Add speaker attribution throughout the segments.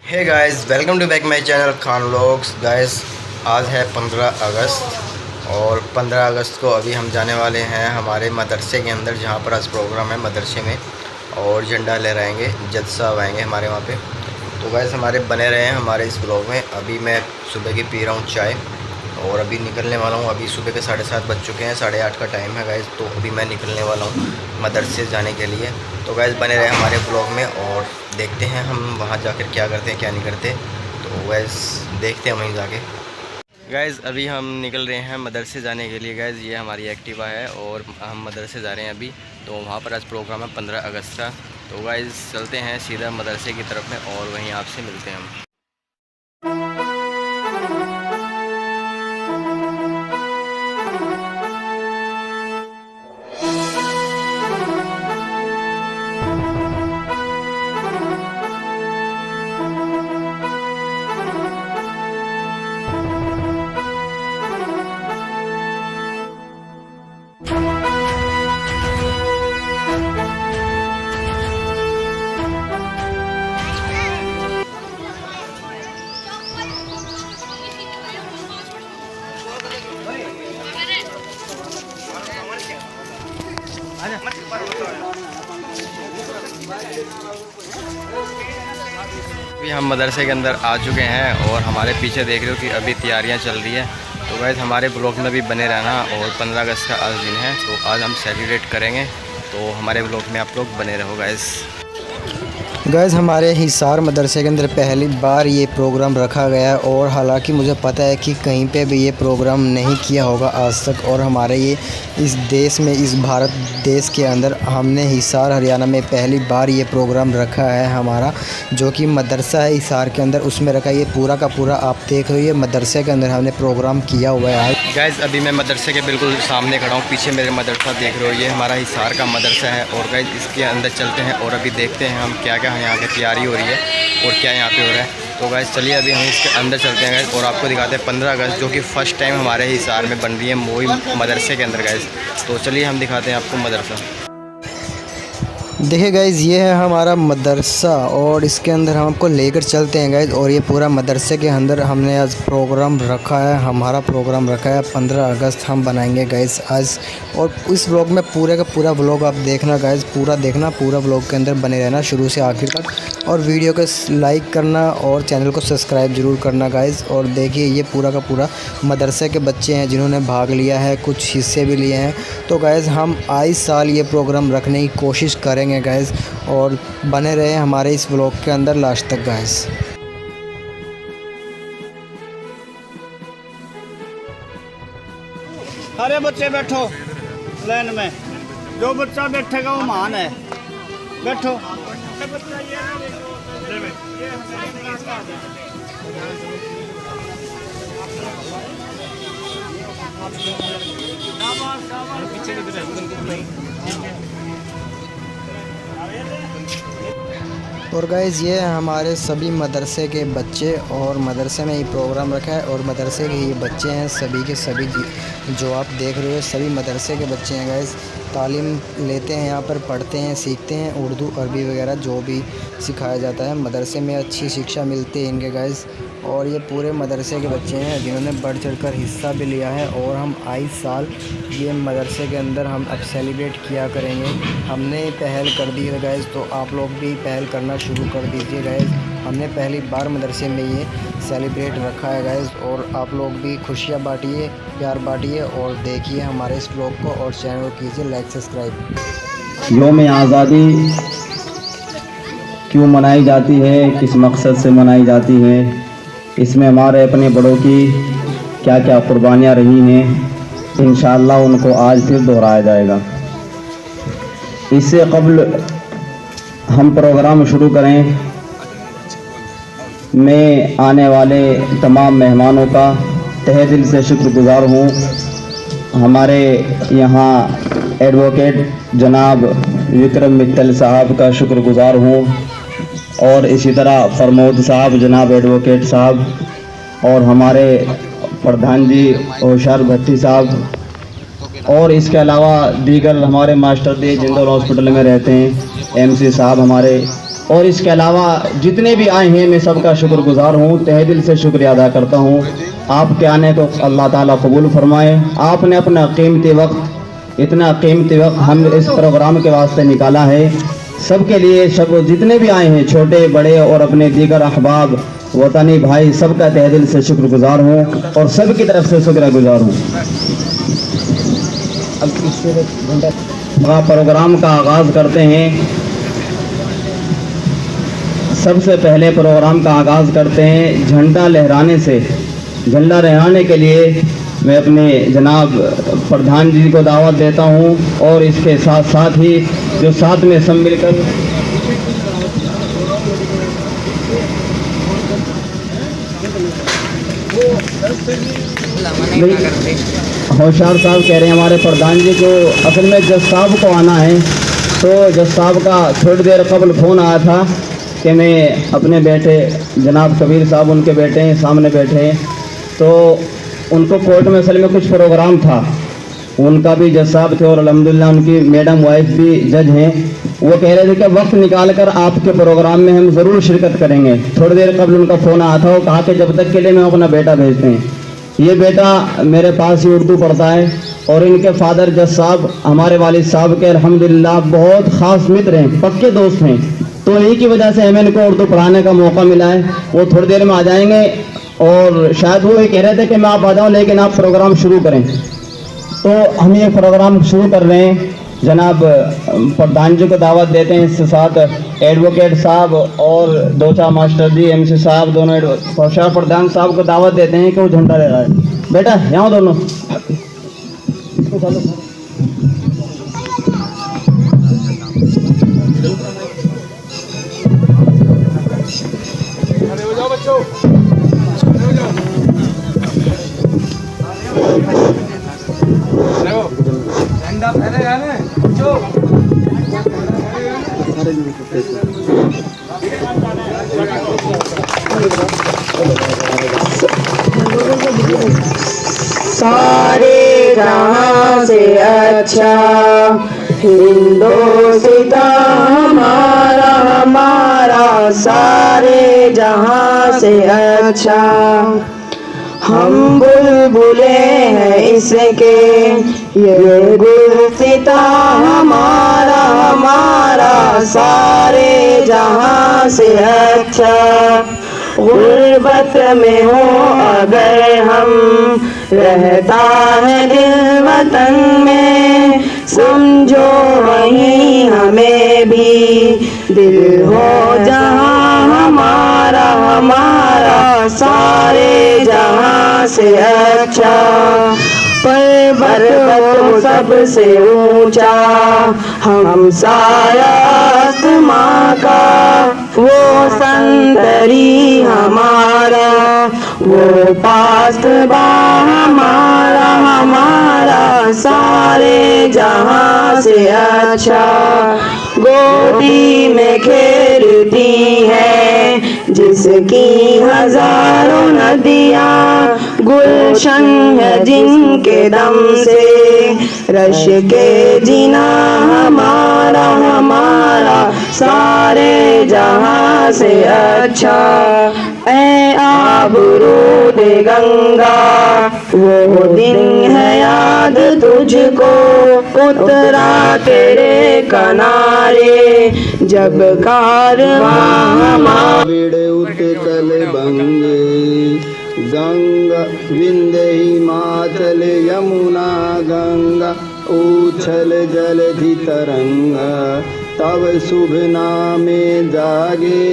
Speaker 1: Hey guys, welcome to back my channel Khan vlogs. Guys, आज है 15 अगस्त और 15 अगस्त को अभी हम जाने वाले हैं हमारे मदरसे के अंदर, जहाँ पर आज प्रोग्राम है मदरसे में, और झंडा लहराएंगे। जज साहब आएंगे हमारे वहाँ पे। तो गाइस, हमारे बने रहे हैं हमारे इस ब्लॉग में। अभी मैं सुबह की पी रहा हूँ चाय और अभी निकलने वाला हूँ। अभी सुबह के 7:30 बज चुके हैं, 8:30 का टाइम है गाइस। तो अभी मैं निकलने वाला हूँ मदरसे जाने के लिए। तो गाइस, बने रहे हमारे ब्लॉग में और देखते हैं हम वहाँ जाकर क्या करते हैं क्या नहीं करते। तो गाइस, देखते हैं वहीं जाके। गाइस, अभी हम निकल रहे हैं मदरसे जाने के लिए। गाइस, ये हमारी एक्टिवा है और हम मदरसे जा रहे हैं अभी। तो वहाँ पर आज प्रोग्राम है 15 अगस्त का। तो गाइस, चलते हैं सीधा मदरसे की तरफ में और वहीं आपसे मिलते हैं हम। अभी हम मदरसे के अंदर आ चुके हैं और हमारे पीछे देख रहे हो कि अभी तैयारियां चल रही हैं। तो गाइस, हमारे ब्लॉग में भी बने रहना। और 15 अगस्त का आज दिन है, तो आज हम सेलिब्रेट करेंगे। तो हमारे ब्लॉग में आप लोग बने रहो गाइस। गाइस, हमारे हिसार मदरसे के अंदर पहली बार ये प्रोग्राम रखा गया है और हालांकि मुझे पता है कि कहीं पे भी ये प्रोग्राम नहीं किया होगा आज तक। और हमारे ये इस देश में, इस भारत देश के अंदर हमने हिसार हरियाणा में पहली बार ये प्रोग्राम रखा है हमारा, जो कि मदरसा है हिसार के अंदर, उसमें रखा। ये पूरा का पूरा आप देख रहे हो, ये मदरसे के अंदर हमने प्रोग्राम किया हुआ है आज। गाइस, अभी मैं मदरसे के बिल्कुल सामने खड़ा हूँ। पीछे मेरे मदरसा देख रहे हो, ये हमारा हिसार का मदरसा है। और गाइस, इसके अंदर चलते हैं और अभी देखते हैं हम क्या क्या यहाँ की तैयारी हो रही है और क्या यहाँ पे हो रहा है। तो गाइस, चलिए अभी हम इसके अंदर चलते हैं गाइस और आपको दिखाते हैं 15 अगस्त, जो कि फ़र्स्ट टाइम हमारे हिसार में बन रही है मोई मदरसे के अंदर गाइस। तो चलिए हम दिखाते हैं आपको मदरसा। देखिए गाइज़, ये है हमारा मदरसा और इसके अंदर हम आपको लेकर चलते हैं गाइज़। और ये पूरा मदरसे के अंदर हमने आज प्रोग्राम रखा है, हमारा प्रोग्राम रखा है 15 अगस्त हम बनाएंगे गाइज़ आज। और इस व्लॉग में पूरे का पूरा व्लॉग आप देखना गाइज़, पूरा देखना, पूरा व्लॉग के अंदर बने रहना शुरू से आखिर तक। और वीडियो को लाइक करना और चैनल को सब्सक्राइब ज़रूर करना गाइज़। और देखिए, ये पूरा का पूरा मदरसे के बच्चे हैं जिन्होंने भाग लिया है, कुछ हिस्से भी लिए हैं। तो गाइज़, हम आए साल ये प्रोग्राम रखने की कोशिश करेंगे गाइस, और बने रहे हमारे इस व्लॉग के अंदर लास्ट तक गाइस।
Speaker 2: सारे बच्चे बैठो लाइन में, जो बच्चा बैठेगा वो महान है। बैठो।
Speaker 1: और गाइज़, ये हमारे सभी मदरसे के बच्चे और मदरसे में ही प्रोग्राम रखा है और मदरसे के ये बच्चे हैं सभी के सभी, जो आप देख रहे हो सभी मदरसे के बच्चे हैं गाइज़। तालीम लेते हैं यहाँ पर, पढ़ते हैं, सीखते हैं उर्दू अरबी वगैरह जो भी सिखाया जाता है मदरसे में, अच्छी शिक्षा मिलती है इनके गाइज़। और ये पूरे मदरसे के बच्चे हैं जिन्होंने बढ़ चढ़कर हिस्सा भी लिया है। और हम आए साल ये मदरसे के अंदर हम अब सेलिब्रेट किया करेंगे। हमने पहल कर दी है गाइज़, तो आप लोग भी पहल करना शुरू कर दीजिए गाइज़। हमने पहली बार मदरसे में ये सेलिब्रेट रखा है गाइज़। और आप लोग भी खुशियाँ बांटिए, प्यार बांटिए और देखिए हमारे इस ब्लॉग को और चैनल को कीजिए लाइक सब्सक्राइब।
Speaker 3: यौम आज़ादी क्यों मनाई जाती है, किस मकसद से मनाई जाती है, इसमें हमारे अपने बड़ों की क्या क्या कुर्बानियाँ रही हैं, इंशाअल्लाह उनको आज फिर दोहराया जाएगा। इससे कबल हम प्रोग्राम शुरू करें, मैं आने वाले तमाम मेहमानों का तहे दिल से शुक्रगुजार हूँ। हमारे यहाँ एडवोकेट जनाब विक्रम मित्तल साहब का शुक्रगुजार हूँ, और इसी तरह फरमोद साहब, जनाब एडवोकेट साहब, और हमारे प्रधान जी होशियार भट्टी साहब, और इसके अलावा दीगर हमारे मास्टर दी जिंदल हॉस्पिटल में रहते हैं एमसी साहब हमारे, और इसके अलावा जितने भी आए हैं मैं सबका शुक्रगुजार हूँ, तहे दिल से शुक्रिया अदा करता हूँ। आपके आने को अल्लाह ताला कबूल फरमाए। आपने अपना कीमती वक्त, इतना कीमती वक्त हम इस प्रोग्राम के वास्ते निकाला है। सबके लिए, सब जितने भी आए हैं, छोटे बड़े और अपने दीगर अहबाब वतनी भाई, सबका तहे दिल से शुक्रगुजार हूँ और सबकी तरफ से शुक्रगुजार हूँ। अब इससे प्रोग्राम का आगाज़ करते हैं। सबसे पहले प्रोग्राम का आगाज़ करते हैं झंडा लहराने से। झंडा लहराने के लिए मैं अपने जनाब प्रधान जी को दावत देता हूं और इसके साथ साथ ही जो साथ में सब मिलकर होशियार साहब कह रहे हैं हमारे प्रधान जी को असल में जज साहब को आना है, तो जज साहब का थोड़ी देर कबल फ़ोन आया था कि मैं अपने बेटे जनाब कबीर साहब, उनके बेटे हैं सामने बैठे हैं, तो उनको कोर्ट में असल में कुछ प्रोग्राम था, उनका भी जज साहब थे और अल्हम्दुलिल्लाह उनकी मैडम वाइफ भी जज हैं। वो कह रहे थे कि वक्त निकाल कर आपके प्रोग्राम में हम ज़रूर शिरकत करेंगे। थोड़ी देर कबल उनका फ़ोन आया था, वो कहा कि जब तक के लिए मैं अपना बेटा भेजते हैं। ये बेटा मेरे पास ही उर्दू पढ़ता है और इनके फादर जज साहब हमारे वालिद साहब के अल्हम्दुलिल्लाह बहुत ख़ास मित्र हैं, पक्के दोस्त हैं, तो इन्हीं की वजह से हमें इनको उर्दू पढ़ाने का मौका मिला है। वो थोड़ी देर में आ जाएंगे और शायद वो ये कह रहे थे कि मैं आप आ जाऊँ लेकिन आप प्रोग्राम शुरू करें, तो हम ये प्रोग्राम शुरू कर रहे हैं। जनाब प्रधान जी को दावत देते हैं, इसके साथ एडवोकेट साहब और दो चार मास्टर जी, एमसी साहब, दोनों होशियार प्रधान साहब को दावत देते हैं कि वो झंडा ले रहा है। बेटा यहाँ दोनों
Speaker 4: सारे जहां से अच्छा हिंदोस्तां हमारा, हमारा सारे जहां से अच्छा। हम बुलबुले हैं इसके, ये गुलसिता हमारा, हमारा सारे जहां से अच्छा। गुर्बत में हो अगर हम, रहता है दिल वतन में, समझो वहीं हमें भी दिल हो जहां हमारा, हमारा सारे जहां से अच्छा। पर्वत सबसे ऊंचा हम साया आसमां का, वो संतरी हमारा, वो पासबा हमारा, हमारा सारे जहां से अच्छा। गोदी में खेलती है जिसकी हजारों नदियाँ, गुलशन है जिनके दम से रश के जिना हमारा, हमारा सारे जहां से अच्छा। ऐ आबरूद गंगा वो दिन है याद तुझको, उतरा तेरे किनारे जब कारवां
Speaker 3: बिड़े उत्कल बंगे, गंगा विंध्य हिमाचल यमुना गंगा, उछल जलधि तरंगा, तब शुभ नामे जागे,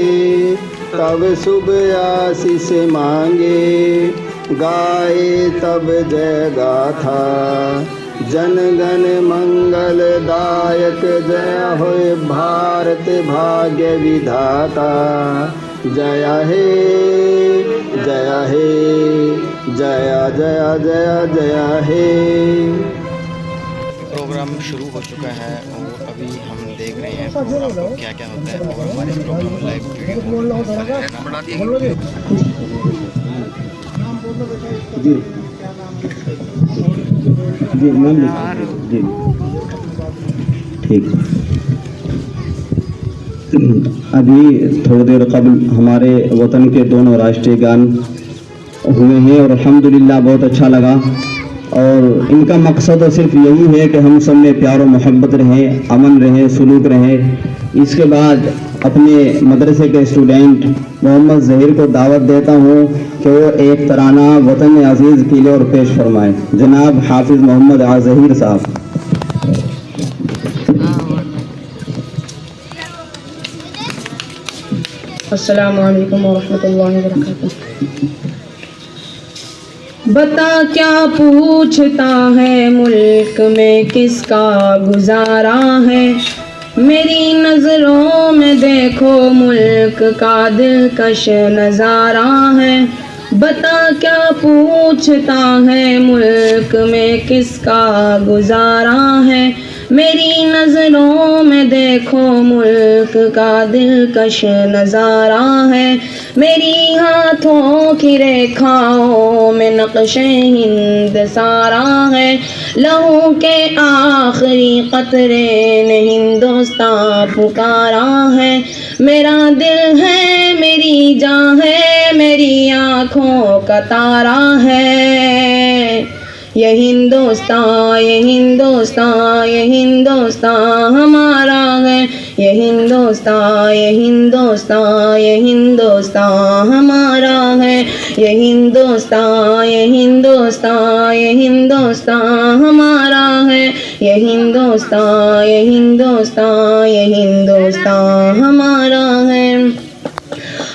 Speaker 3: तब शुभ आशीष मांगे, गाए तब जय गाथा, जनगण मंगल दायक, जय होए भारत भाग्य विधाता। जय हे जय हे जय जय जय जय हे।
Speaker 1: प्रोग्राम शुरू हो चुका है और अभी हम देख रहे हैं प्रोग्राम को क्या क्या होता है और हमारे प्रोग्राम लाइव वीडियो
Speaker 3: जी जी मैम जी ठीक। अभी थोड़ी देर कबल हमारे वतन के दोनों राष्ट्रीय गान हुए हैं और अल्हम्दुलिल्लाह बहुत अच्छा लगा। और इनका मकसद तो सिर्फ यही है कि हम सब में प्यार और मोहब्बत रहे, अमन रहे, सुलूक रहे। इसके बाद अपने मदरसे के स्टूडेंट मोहम्मद ज़हीर को दावत देता हूँ कि वो एक तराना वतन अजीज़ के लिए और पेश फरमाएं। जनाब हाफिज़ मोहम्मद ज़हीर साहब।
Speaker 4: अस्सलामु अलैकुम वरहमतुल्लाहि वबरकातुहू। बता क्या पूछता है मुल्क में किसका गुजारा है, मेरी नज़रों में देखो मुल्क का दिलकश नज़ारा है। बता क्या पूछता है मुल्क में किसका गुजारा है, मेरी नज़रों में देखो मुल्क का दिलकश नज़ारा है। मेरी हाथों की रेखाओं में नक्शे हिंद सारा है, लहू के आखिरी कतरे ने हिंदुस्तान पुकारा है। मेरा दिल है, मेरी जान है, मेरी आँखों का तारा है। ये हिंदुस्तान, ये हिंदुस्तान, ये हिंदुस्तान हमारा है। ये हिंदुस्तान, ये हिंदुस्तान, ये हिंदुस्तान हमारा है। ये हिंदुस्तान, ये हिंदुस्तान, ये हिंदुस्तान हमारा है। ये हिंदुस्तान, ये हिंदुस्तान, ये हिंदुस्तान हमारा है।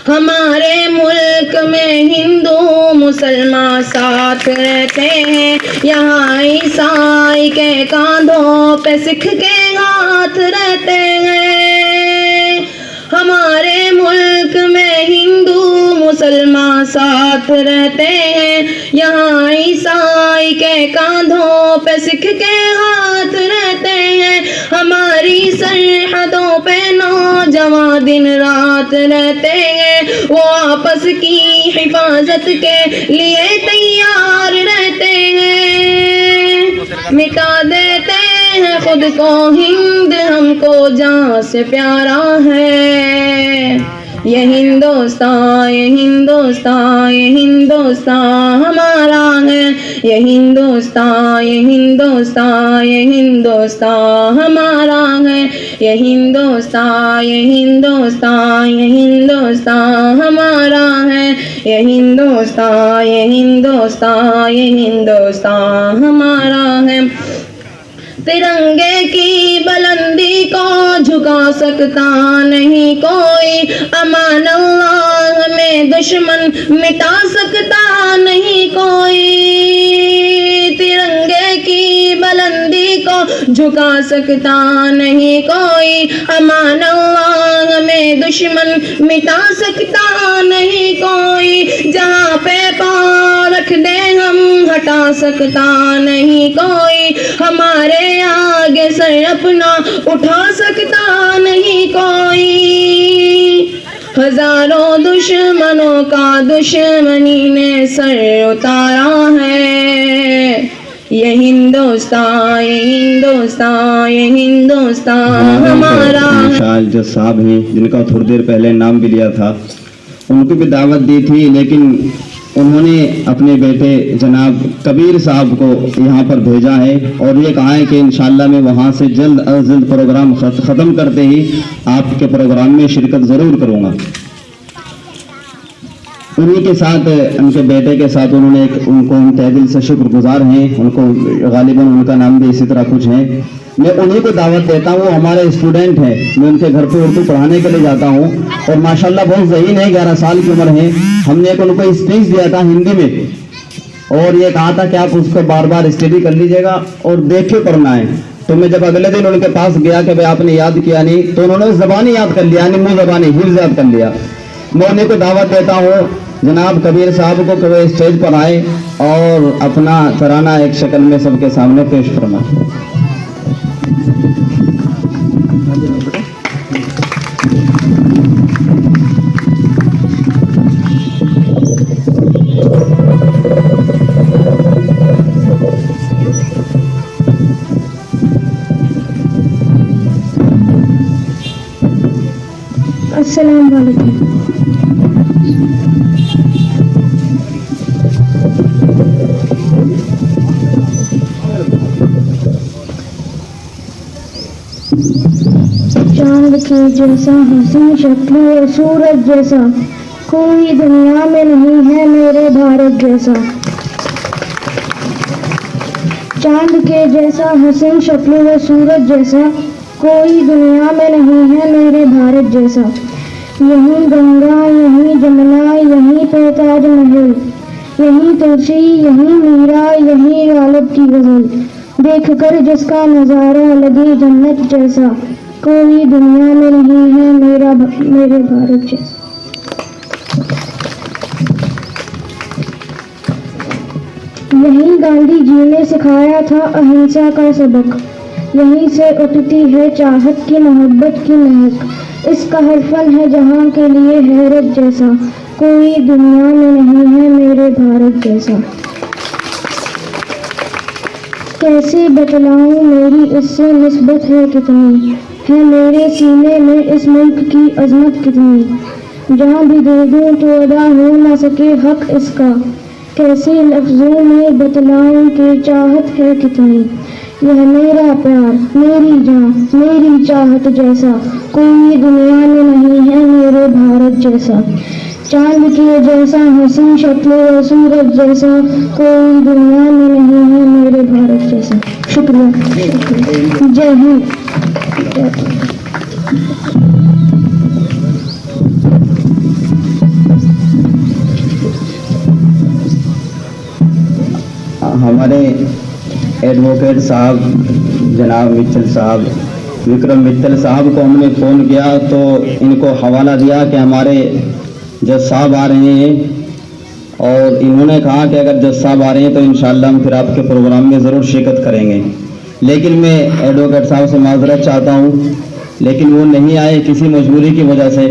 Speaker 4: हमारे मुल्क में हिंदू मुसलमान साथ रहते हैं, यहाँ ईसाई के कांधों पे सिख के हाथ रहते हैं। हमारे मुल्क में हिंदू मुसलमान साथ रहते हैं, यहाँ ईसाई के कांधों पे सिख के हाथ रहते हैं। हमारी सरहदों पे नौजवान दिन रात रहते हैं, वो आपस की हिफाजत के लिए तैयार रहते हैं। मिटा देते हैं खुद को हिंद, हमको जान से प्यारा है। ये हिंदुस्तान, ये हिंदुस्तान, ये हिंदुस्तान हमारा है। ये हिंदुस्तान, ये हिंदुस्तान, ये हिंदुस्तान हमारा है। ये हिंदुस्तान, ये हिंदुस्तान, ये हिंदुस्तान हमारा है। ये हिंदुस्तान, ये हिंदुस्तान, ये हिंदुस्तान हमारा है। तिरंगे की बुलंदी को झुका सकता नहीं कोई, अमान अल्लाह में दुश्मन मिटा सकता नहीं कोई। तिरंगे की बुलंदी को झुका सकता नहीं कोई, अमान अल्लाह में दुश्मन मिटा सकता नहीं कोई। जहाँ पे पाँव रख दे हम हटा सकता नहीं कोई, हमारे आगे सर अपना उठा सकता नहीं कोई। हजारों दुश्मनों का दुश्मनी ने सर उतारा है। ये हिंदुस्तान, ये हिंदुस्तान, ये हिंदुस्तान हमारा है।
Speaker 3: जो साहब हैं जिनका थोड़ी देर पहले नाम भी लिया था, उनको भी दावत दी थी, लेकिन उन्होंने अपने बेटे जनाब कबीर साहब को यहाँ पर भेजा है और ये कहा है कि इंशाल्लाह मैं वहाँ से जल्द अज जल्द प्रोग्राम ख़त्म करते ही आपके प्रोग्राम में शिरकत ज़रूर करूँगा। उन्हीं के साथ, उनके बेटे के साथ उन्होंने उनको हम तहे दिल से शुक्रगुजार हैं। उनको गालिबन उनका नाम भी इसी तरह कुछ है। मैं उन्हीं को दावत देता हूँ, हमारे स्टूडेंट हैं, मैं उनके घर पे उर्दू पढ़ाने के लिए जाता हूँ और माशाल्लाह बहुत ज़हीन है, 11 साल की उम्र है। हमने एक उनको स्पीच दिया था हिंदी में और ये कहा था कि आप उसको बार बार स्टडी कर लीजिएगा और देख के पढ़ना है। तो मैं जब अगले दिन उनके पास गया कि भाई आपने याद किया नहीं, तो उन्होंने ज़बानी याद कर लिया, यानी मुँह ज़बानी हिफ्ज़ याद कर लिया। मैं उन्हीं को दावत देता हूँ जनाब कबीर साहब को कि वे स्टेज पर आए और अपना तराना एक शक्ल में सबके सामने पेश फरमाए।
Speaker 4: अस्सलाम वालेकुम। चांद के जैसा हसीन शक्ल और सूरज जैसा कोई दुनिया में नहीं है मेरे भारत जैसा। चांद के जैसा हसीन शक्ल और सूरज जैसा कोई दुनिया में नहीं है मेरे भारत जैसा। यहीं गंगा यहीं जमुना यहीं पे ताजमहल, यहीं तुलसी यहीं मीरा यहीं गालिब की गजल, देखकर जिसका नजारा लगे जन्नत जैसा कोई दुनिया में नहीं है मेरे भारत जैसा। यहीं गांधी जी ने सिखाया था अहिंसा का सबक, यहीं से उठती है चाहत की मोहब्बत की महक, इसका हर फन है जहाँ के लिए हैरत जैसा कोई दुनिया में नहीं है मेरे भारत जैसा। कैसे बतलाऊं मेरी इससे निस्बत है कितनी, है मेरे सीने में इस मुल्क की अजमत कितनी, जहाँ भी दे दूं तो अदा हो न सके हक इसका, कैसे लफ्जों में बतलाऊं कि चाहत है कितनी, यह मेरा प्यार मेरी जान मेरी चाहत जैसा कोई दुनिया में नहीं है मेरे भारत जैसा। चांद के जैसा हसीन शक्ल और सूरज जैसा कोई दुनिया में नहीं है मेरे भारत जैसा। शुक्रिया, जय हिंद।
Speaker 3: हमारे एडवोकेट साहब जनाब मित्तल साहब विक्रम मित्तल साहब को हमने फ़ोन किया तो इनको हवाला दिया कि हमारे जज साहब आ रहे हैं और इन्होंने कहा कि अगर जज साहब आ रहे हैं तो इंशाअल्लाह हम फिर आपके प्रोग्राम में ज़रूर शिरकत करेंगे। लेकिन मैं एडवोकेट साहब से माजरत चाहता हूँ, लेकिन वो नहीं आए किसी मजबूरी की वजह से।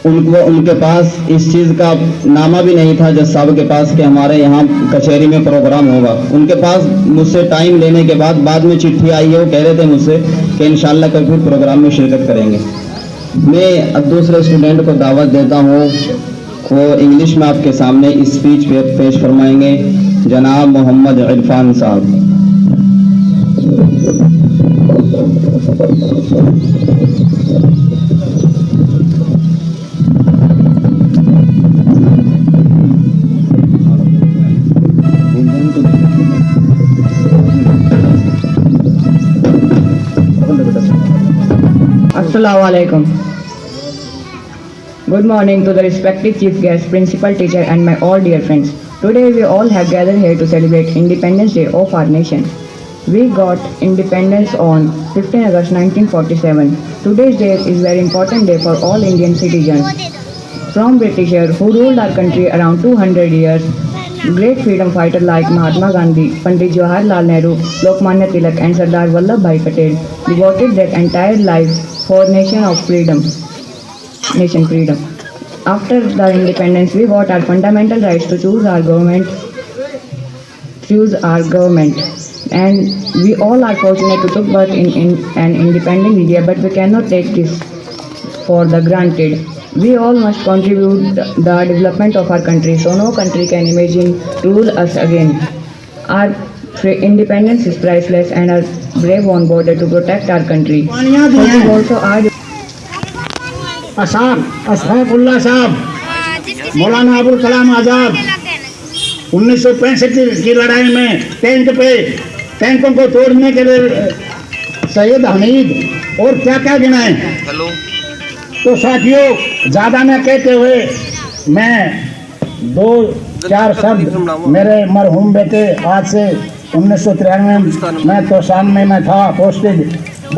Speaker 3: उनके पास इस चीज़ का नामा भी नहीं था जज साहब के पास कि हमारे यहाँ कचहरी में प्रोग्राम होगा। उनके पास मुझसे टाइम लेने के बाद में चिट्ठी आई है, वो कह रहे थे मुझसे कि इंशाअल्लाह कल फिर प्रोग्राम में शिरकत करेंगे। मैं अब दूसरे स्टूडेंट को दावत देता हूँ, वो इंग्लिश में आपके सामने स्पीच पेश फरमाएंगे, जनाब मोहम्मद इरफान साहब।
Speaker 5: Assalamualaikum. Good morning to the respected chief guest, principal, teacher and my all dear friends. Today we all have gathered here to celebrate Independence Day of our nation. We got independence on 15 August 1947. Today's day is very important day for all Indian citizens. From Britishers who ruled our country around 200 years, great freedom fighters like Mahatma Gandhi, Pandit Jawaharlal Nehru, Lokmanya Tilak and Sardar Vallabhbhai Patel devoted their entire life for nation freedom. After the independence, we got our fundamental rights to choose our government, and we all are fortunate to take birth in an independent India, but we cannot take this for the granted. We all must contribute the development of our country, so no country can imagine to rule us again. Our independence is priceless and our brave on border to protect our country. Also our
Speaker 6: Ashfaqullah साहब, मौलाना अबुल कलाम आज़ाद 1965 की लड़ाई में टैंकों को तोड़ने के लिए सैयद हमीद और क्या क्या गिनाए। तो साथियों, ज़्यादा न कहते हुए मैं 2-4 शब्द मेरे मरहूम बेटे आज से 1993 में तो सामने में था पोस्टेड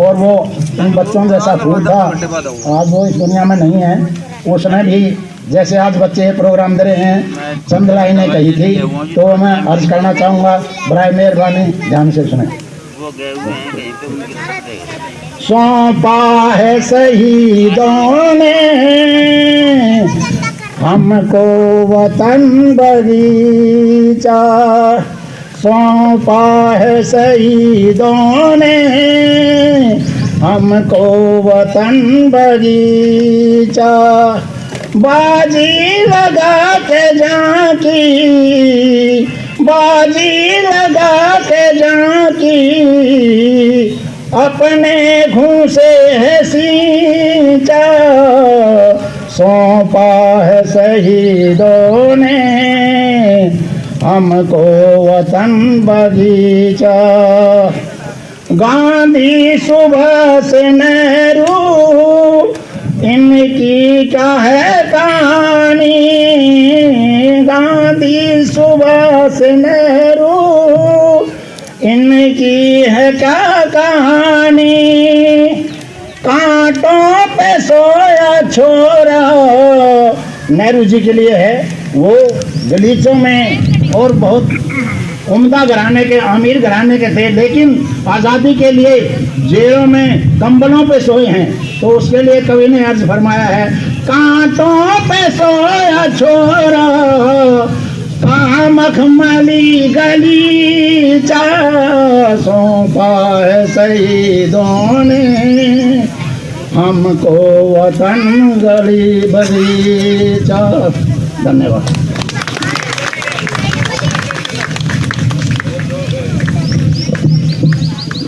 Speaker 6: और वो उन बच्चों जैसा फूल था, आज वो इस दुनिया में नहीं है। उसने भी जैसे आज बच्चे प्रोग्राम दे रहे हैं चंद लाइनें कही थी, तो मैं अर्ज करना चाहूँगा, बराए मेहरबानी ध्यान से सुने। सौंपा है शहीदों ने हमको वतन बगीचा, सौंपा है शहीदों ने हमको वतन बगीचा बाजी लगा के झांकी, बाजी लगा के झांकी, अपने घूंसे है सींचा, सौंपा है शहीदों ने हमको वतन बगीचा। गांधी सुभाष नेहरू इनकी क्या है कहानी, गांधी सुभाष नेहरू इनकी है क्या कहानी। कांटों पे सोया छोरा नेहरू जी के लिए है, वो गलीचों में और बहुत उम्दा घराने के, अमीर घराने के थे, लेकिन आज़ादी के लिए जेलों में कंबलों पे सोए हैं। तो उसके लिए कवि ने अर्ज फरमाया है, कांटों पे सोया छोरा कहाँ मखमली गलीचा, सौंपा है शहीदों ने हमको वतन गली बगीचा। धन्यवाद।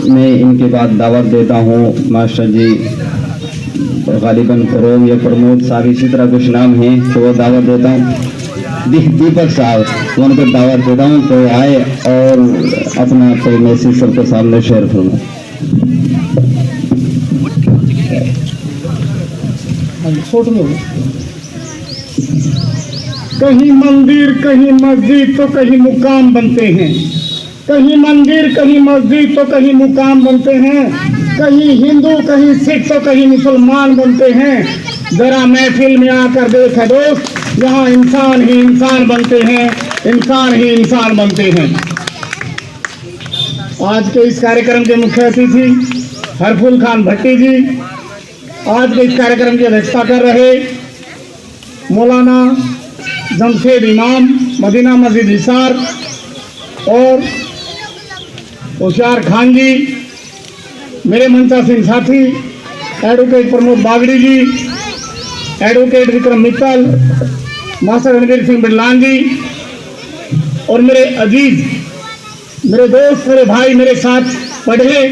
Speaker 3: मैं इनके बाद दावत देता हूँ मास्टर जी गालिबन फरोग या प्रमोद साहब, इसी तरह कुछ नाम हैं तो वो दावत देता हूँ। दीपक साहब उनको दावत देता हूँ तो आए और अपना कोई मैसेज सबके सामने शेयर करूँ।
Speaker 6: कहीं मंदिर कहीं मस्जिद तो कहीं मुकाम बनते हैं, कहीं मंदिर कहीं मस्जिद तो कहीं मुकाम बनते हैं, कहीं हिंदू कहीं सिख तो कहीं मुसलमान बनते हैं। जरा महफिल में आकर देखा दोस्त, यहाँ इंसान ही इंसान बनते हैं, इंसान ही इंसान बनते हैं। आज के इस कार्यक्रम के मुख्य अतिथि हरफुल खान भट्टी जी, आज के इस कार्यक्रम की अध्यक्षता कर रहे मौलाना जमशेद इमाम मदीना मस्जिद हिसार और होशियार खान जी, मेरे मंचासीन साथी एडवोकेट प्रमोद बागड़ी जी, एडवोकेट विक्रम मित्तल, मास्टर रणवीर सिंह बिरलान जी और मेरे अजीज, मेरे दोस्त, मेरे भाई, मेरे साथ पढ़े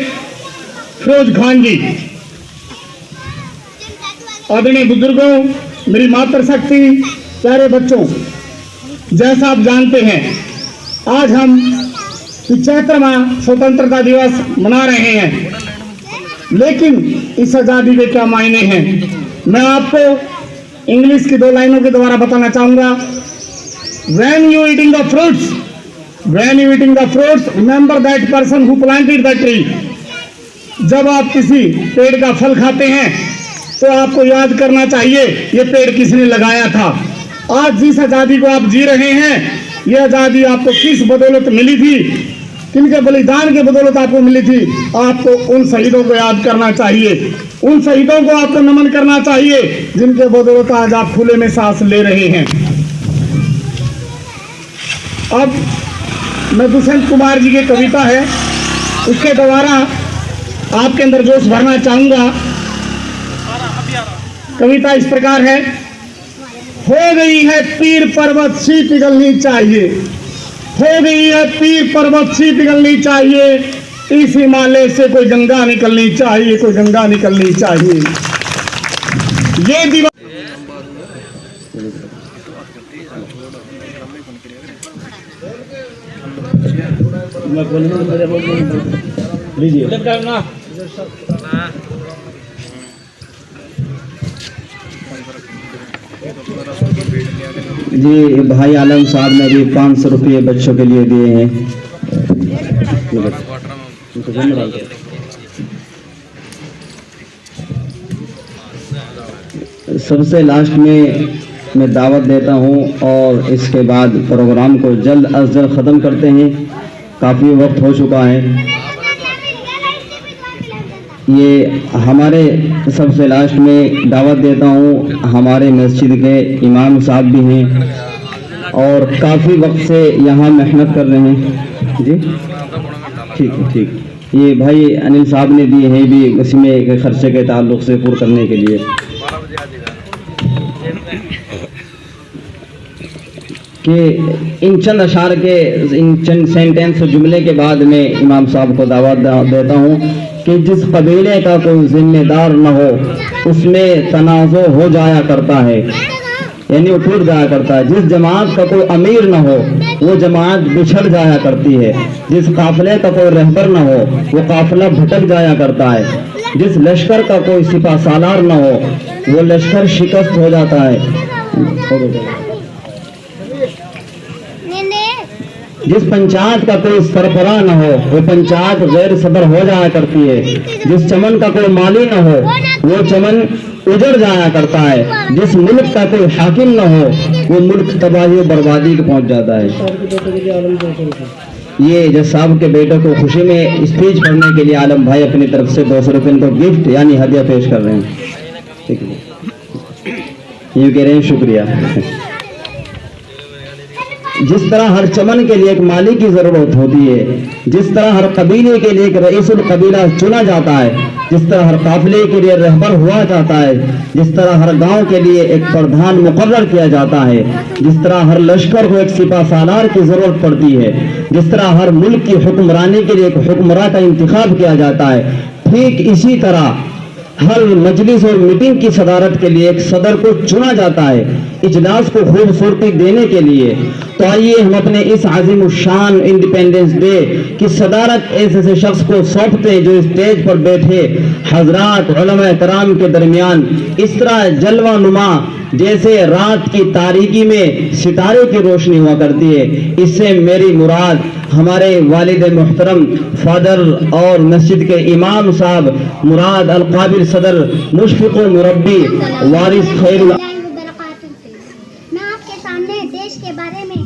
Speaker 6: फिरोज खान जी, आदरणीय बुजुर्गों, मेरी मातृशक्ति, प्यारे बच्चों, जैसा आप जानते हैं आज हम 75वां स्वतंत्रता दिवस मना रहे हैं, लेकिन इस आज़ादी के क्या मायने हैं मैं आपको इंग्लिश की 2 लाइनों के द्वारा बताना चाहूंगा। When you eating the fruits, when you eating the fruits, remember that person who planted the tree. जब आप किसी पेड़ का फल खाते हैं तो आपको याद करना चाहिए ये पेड़ किसने लगाया था। आज जिस आज़ादी को आप जी रहे हैं, ये आज़ादी आपको किस बदौलत मिली थी, किनके बलिदान के बदौलत आपको मिली थी। आपको उन शहीदों को याद करना चाहिए, उन शहीदों को आपको नमन करना चाहिए जिनके बदौलत आज आप खुले में सांस ले रहे हैं। अब मैं दुष्यंत कुमार जी की कविता है, उसके द्वारा आपके अंदर जोश भरना चाहूंगा। कविता इस प्रकार है, हो गई है पीर पर्वत सी पिघलनी चाहिए, हो गई है पीर पर्वत सी पिघलनी चाहिए, इस हिमालय से कोई गंगा निकलनी चाहिए, कोई गंगा निकलनी चाहिए। ये दीवार लीजिए
Speaker 3: जी। भाई आलम साहब ने भी 500 रुपये बच्चों के लिए दिए हैं। सबसे लास्ट में मैं दावत देता हूं और इसके बाद प्रोग्राम को जल्द अज जल्द ख़त्म करते हैं, काफ़ी वक्त हो चुका है। ये हमारे सबसे लास्ट में दावत देता हूँ, हमारे मस्जिद के इमाम साहब भी हैं और काफ़ी वक्त से यहाँ मेहनत कर रहे हैं। जी ठीक है, ठीक। ये भाई अनिल साहब ने दिए हैं भी उसमें के खर्चे के ताल्लुक से पूरा करने के लिए कि इन चंद अशार के इन चंद सेंटेंस और जुमले के बाद में इमाम साहब को दावत देता हूँ कि जिस कबीले का कोई जिम्मेदार न हो उसमें तनाज़ो हो जाया करता है, यानी वो टूट जाया करता है। जिस जमात का कोई अमीर न हो वो जमात बिछड़ जाया करती है। जिस काफिले का कोई रहबर न हो वो काफिला भटक जाया करता है। जिस लश्कर का कोई सिपा सालार न हो वो लश्कर शिकस्त हो जाता है। जिस पंचायत का कोई सरबराह न हो वो पंचायत गैर सदर हो जाया करती है। जिस चमन का कोई माली न हो वो चमन उजड़ जाया करता है। जिस मुल्क का कोई हाकिम न हो वो मुल्क तबाही और बर्बादी को पहुंच जाता है। ये जज साहब के बेटे को खुशी में स्पीच पढ़ने के लिए आलम भाई अपनी तरफ से 200 रुपये को गिफ्ट यानी हदिया पेश कर रहे हैं। ठीक है, यूँ कह रहे हैं शुक्रिया। जिस तरह हर चमन के लिए एक माली की जरूरत होती है, जिस तरह हर कबीले के लिए एक रईसुल कबीला चुना जाता है, जिस तरह हर काफिले के लिए रहबर हुआ जाता है, जिस तरह हर गांव के लिए एक प्रधान मुकर्रर किया जाता है, जिस तरह हर लश्कर को एक सिपा सालार की जरूरत पड़ती है, जिस तरह हर मुल्क की हुक्मरानी के लिए एक हुक्मरान का इंतखाब किया जाता है, ठीक इसी तरह हर मजलिस और मीटिंग की सदारत के लिए एक सदर को चुना जाता है, इजलास को खूबसूरती देने के लिए। तो आइए हम अपने इस आजिम शान इंडिपेंडेंस डे की सदारत ऐसे शख्स को सौंपते हैं जो स्टेज पर बैठे हजरात उलमा कराम के दरमियान इस तरह जलवा नुमा जैसे रात की तारीकी में सितारे की रोशनी हुआ करती है। इससे मेरी मुराद हमारे वालिद मुहतरम फादर और मस्जिद के इमाम साहब मुराद अल काबिल सदर मुशफिक मुरब्बी वारिस खैर।
Speaker 7: मैं आपके सामने देश के बारे में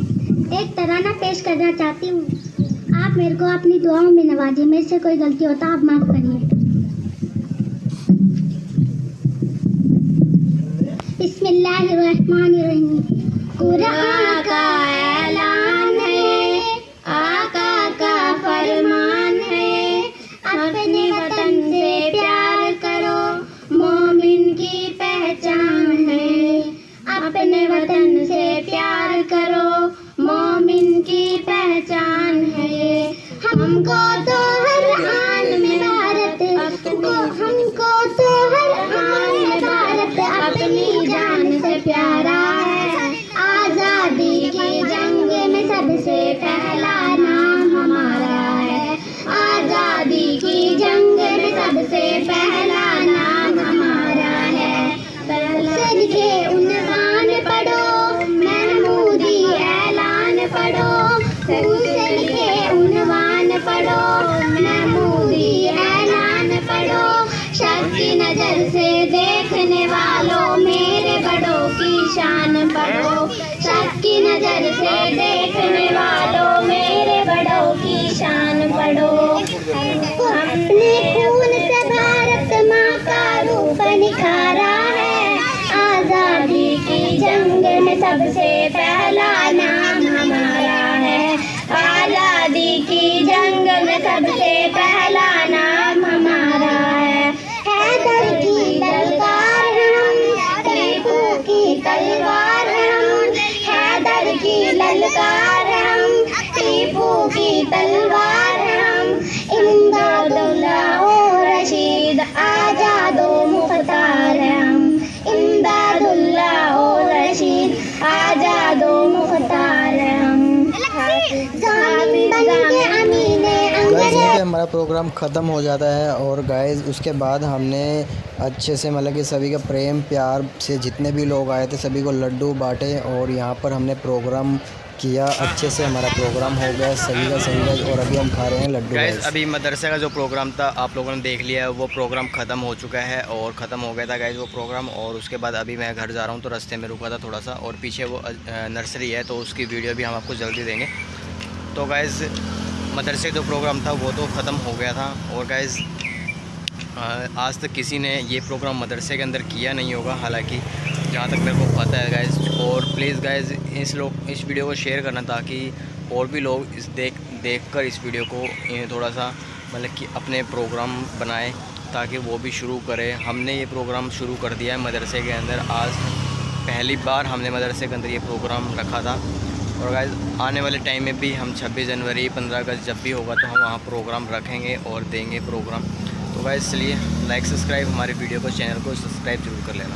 Speaker 7: एक तराना पेश करना चाहती हूँ। आप मेरे को अपनी दुआओं में नवाजिए। मेरे से कोई गलती होता आप माफ करिए। बिस्मिल्लाहिर्रहमानिर्रहीम। कुरान का ऐलान है, आका का फरमान है, अपने वतन से प्यार करो, मोमिन की पहचान है। अपने वतन से प्यार करो, मोमिन की पहचान है। हमको तो हर आन में भारत, हमको तो हर आन में भारत अपनी जान से प्यारा है। आजादी की जंग में सबसे पहला नाम हमारा है। आजादी की जंग में सबसे पहला नाम हमारा है। सद के उन्वान पढ़ो, महमूदी ऐलान पढ़ो। सद के उन्वान पढ़ो, महमूदी ऐलान पढ़ो। शक की नजर से देखने वालों मेरे बड़ों की शान पढ़ो। शक की नजर से देखने वालों मेरे बड़ों की शान पढ़ो। अपने खून से भारत माँ का रूप निखारा है। आजादी की जंग में सबसे पहला नाम हमारा है। आजादी की जंग में सबसे पहला नाम हमारा है। हैदर की तलवार हम, टीपू की तलवार हम। हैदर की ललकार हम, टीपू की तलवार हम। इमदादुल्लाह ओ रशीद आजादो मुख्तार हम। इमदादुल्लाह ओ रशीद आजादो मुख्तार हम।
Speaker 8: हमारा प्रोग्राम ख़त्म हो जाता है और गाइस उसके बाद हमने अच्छे से मतलब कि सभी का प्रेम प्यार से जितने भी लोग आए थे सभी को लड्डू बांटे और यहाँ पर हमने प्रोग्राम किया। अच्छे से हमारा प्रोग्राम हो गया सभी का और अभी हम खा रहे हैं लड्डू।
Speaker 1: गाइस अभी मदरसे का जो प्रोग्राम था आप लोगों ने देख लिया, वो प्रोग्राम ख़त्म हो चुका है और ख़त्म हो गया था गाइस वो प्रोग्राम। और उसके बाद अभी मैं घर जा रहा हूँ तो रास्ते में रुका था थोड़ा सा और पीछे वो नर्सरी है तो उसकी वीडियो भी हम आपको जल्दी देंगे। तो गाइस मदरसे जो प्रोग्राम था वो तो ख़त्म हो गया था और गाइस आज तक किसी ने ये प्रोग्राम मदरसे के अंदर किया नहीं होगा, हालांकि जहाँ तक मेरे को पता है गाइस। और प्लीज़ गाइस इस वीडियो को शेयर करना ताकि और भी लोग देख कर इस वीडियो को थोड़ा सा मतलब कि अपने प्रोग्राम बनाए ताकि वो भी शुरू करें। हमने ये प्रोग्राम शुरू कर दिया है मदरसे के अंदर। आज पहली बार हमने मदरसे के अंदर ये प्रोग्राम रखा था। और गाइस आने वाले टाइम में भी हम 26 जनवरी 15 अगस्त जब भी होगा तो हम वहाँ प्रोग्राम रखेंगे और देंगे प्रोग्राम। तो गाइस चलिए लाइक सब्सक्राइब हमारे वीडियो को, चैनल को सब्सक्राइब जरूर कर लेना।